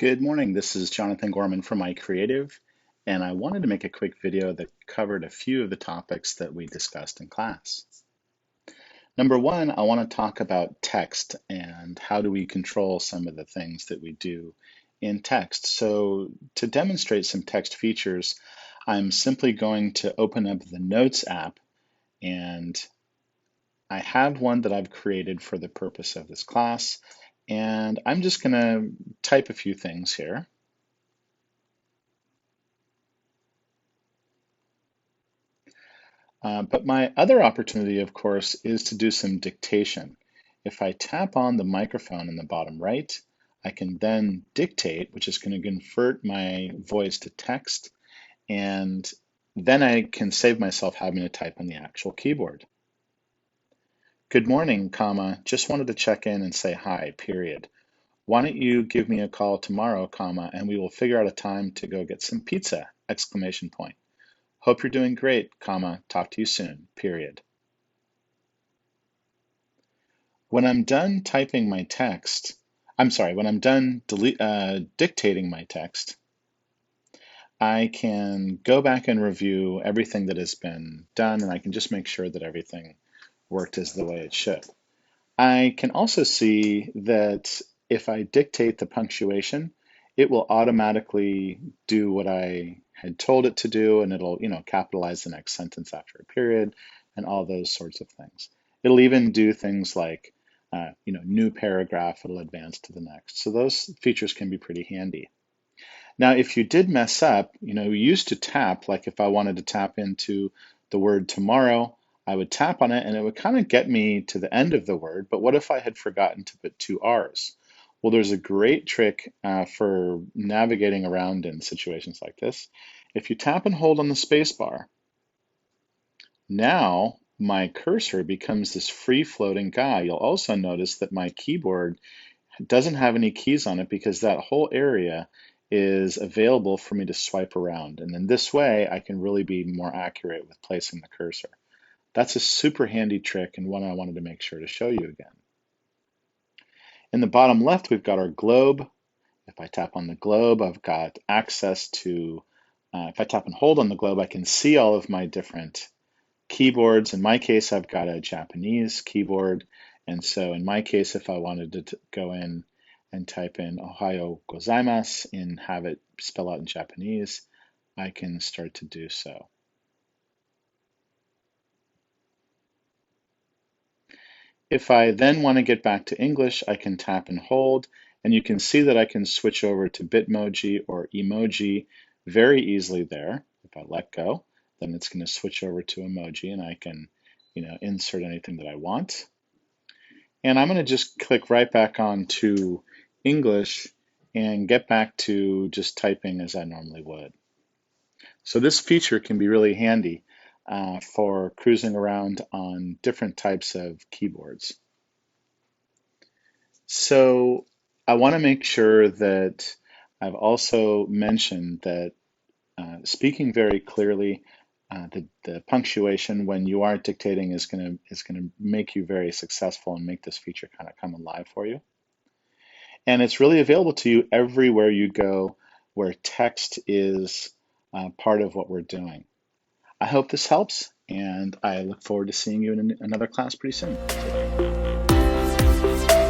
Good morning. This is Jonathan Gorman from iCreative, and I wanted to make a quick video that covered a few of the topics that we discussed in class. Number one, I want to talk about text and how do we control some of the things that we do in text. So to demonstrate some text features, I'm simply going to open up the Notes app, and I have one that I've created for the purpose of this class, and I'm just going to type a few things here. But my other opportunity, of course, is to do some dictation. If I tap on the microphone in the bottom right, I can then dictate, which is going to convert my voice to text, and then I can save myself having to type on the actual keyboard. Good morning, comma, just wanted to check in and say hi, period. Why don't you give me a call tomorrow, comma, and we will figure out a time to go get some pizza, exclamation point. Hope you're doing great, comma, talk to you soon, period. When I'm done typing my text, when I'm done dictating my text, I can go back and review everything that has been done, and I can just make sure that everything worked as the way it should. I can also see that if I dictate the punctuation, it will automatically do what I had told it to do, and it'll, capitalize the next sentence after a period and all those sorts of things. It'll even do things like, new paragraph, it'll advance to the next. So those features can be pretty handy. Now, if you did mess up, we used to tap, like if I wanted to tap into the word tomorrow, I would tap on it and it would kind of get me to the end of the word. But what if I had forgotten to put two R's? Well, there's a great trick for navigating around in situations like this. If you tap and hold on the space bar, now my cursor becomes this free floating guy. You'll also notice that my keyboard doesn't have any keys on it because that whole area is available for me to swipe around. And in this way, I can really be more accurate with placing the cursor. That's a super handy trick and one I wanted to make sure to show you again. In the bottom left, we've got our globe. If I tap on the globe, I've got access to, if I tap and hold on the globe, I can see all of my different keyboards. In my case, I've got a Japanese keyboard. And so in my case, if I wanted to go in and type in Ohayo gozaimasu and have it spell out in Japanese, I can start to do so. If I then want to get back to English, I can tap and hold, and you can see that I can switch over to Bitmoji or emoji very easily there. If I let go, then it's going to switch over to emoji, and I can, insert anything that I want. And I'm going to just click right back on to English and get back to just typing as I normally would. So this feature can be really handy for cruising around on different types of keyboards. So I want to make sure that I've also mentioned that speaking very clearly, the punctuation when you are dictating is going to make you very successful and make this feature kind of come alive for you. And it's really available to you everywhere you go where text is part of what we're doing. I hope this helps, and I look forward to seeing you in another class pretty soon. Take care.